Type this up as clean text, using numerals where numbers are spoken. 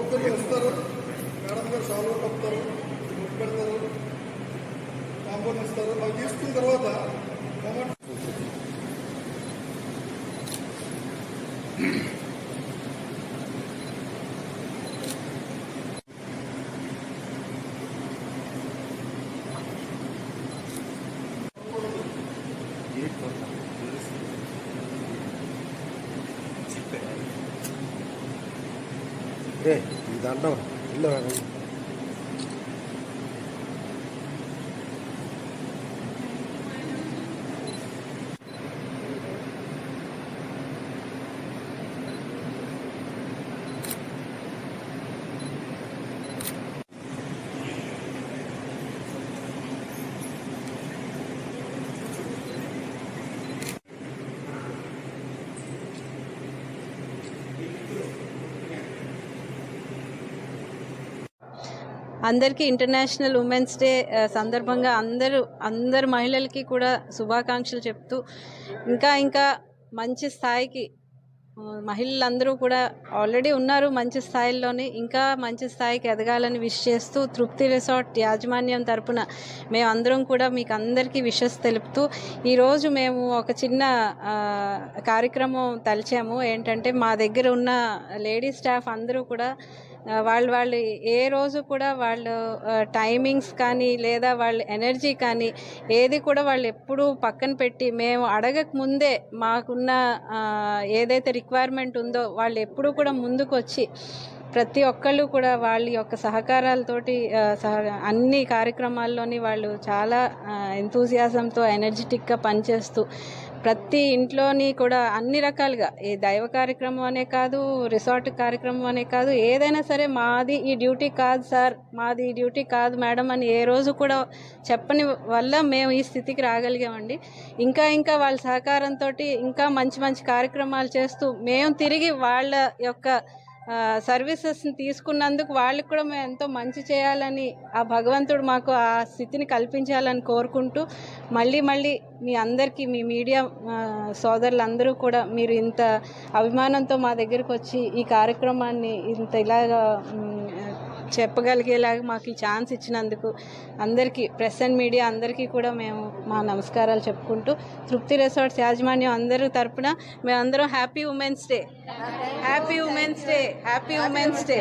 ఒక్కొక్కరు వస్తారు, మేడం గారు షాలో కప్పుతారు, ముట్టు పెడతారు, కాంపౌండ్ ఇస్తారు. అవి తీసుకున్న తర్వాత ఇదంటాం ఇల్లు అందరికీ ఇంటర్నేషనల్ ఉమెన్స్ డే సందర్భంగా అందరు మహిళలకి కూడా శుభాకాంక్షలు చెప్తూ ఇంకా మంచి స్థాయికి మహిళలందరూ కూడా ఆల్రెడీ ఉన్నారు మంచి స్థాయిల్లోనే, ఇంకా మంచి స్థాయికి ఎదగాలని విష్ చేస్తూ తృప్తి రిసార్ట్ యాజమాన్యం తరపున మేమందరం కూడా మీకు అందరికీ విషెస్ తెలుపుతూ ఈరోజు మేము ఒక చిన్న కార్యక్రమం తలిచాము. ఏంటంటే మా దగ్గర ఉన్న లేడీ స్టాఫ్ అందరూ కూడా వాళ్ళు ఏ రోజు కూడా వాళ్ళు టైమింగ్స్ కానీ లేదా వాళ్ళ ఎనర్జీ కానీ ఏది కూడా వాళ్ళు ఎప్పుడూ పక్కన పెట్టి మేము అడగక ముందే మాకున్న ఏదైతే రిక్వైర్మెంట్ ఉందో వాళ్ళు ఎప్పుడూ కూడా ముందుకు వచ్చి ప్రతి ఒక్కళ్ళు కూడా వాళ్ళ యొక్క సహకారాలతోటి అన్ని కార్యక్రమాల్లోని వాళ్ళు చాలా ఎంతూజియాజంతో ఎనర్జెటిక్గా పనిచేస్తూ ప్రతి ఇంట్లోని కూడా అన్ని రకాలుగా ఈ దైవ కార్యక్రమం అనే కాదు, రిసార్ట్ కార్యక్రమం అనే కాదు, ఏదైనా సరే మాది ఈ డ్యూటీ కాదు సార్, మాది ఈ డ్యూటీ కాదు మేడం అని ఏ రోజు కూడా చెప్పని వల్ల మేము ఈ స్థితికి రాగలిగామండి. ఇంకా వాళ్ళ సహకారంతో ఇంకా మంచి కార్యక్రమాలు చేస్తూ మేము తిరిగి వాళ్ళ యొక్క సర్వీసెస్ని తీసుకున్నందుకు వాళ్ళకి కూడా మేము ఎంతో మంచి చేయాలని ఆ భగవంతుడు మాకు ఆ స్థితిని కల్పించాలని కోరుకుంటూ మళ్ళీ మీ అందరికీ మీ మీడియా సోదరులందరూ కూడా మీరు ఇంత అభిమానంతో మా దగ్గరికి వచ్చి ఈ కార్యక్రమాన్ని ఇంత ఇలాగా చెప్పగలిగేలాగా మాకు ఈ ఛాన్స్ ఇచ్చినందుకు అందరికీ ప్రెస్ అండ్ మీడియా అందరికీ కూడా మేము మా నమస్కారాలు చెప్పుకుంటూ తృప్తి రిసార్ట్స్ యాజమాన్యం అందరి తరపున మేమందరం హ్యాపీ ఉమెన్స్ డే.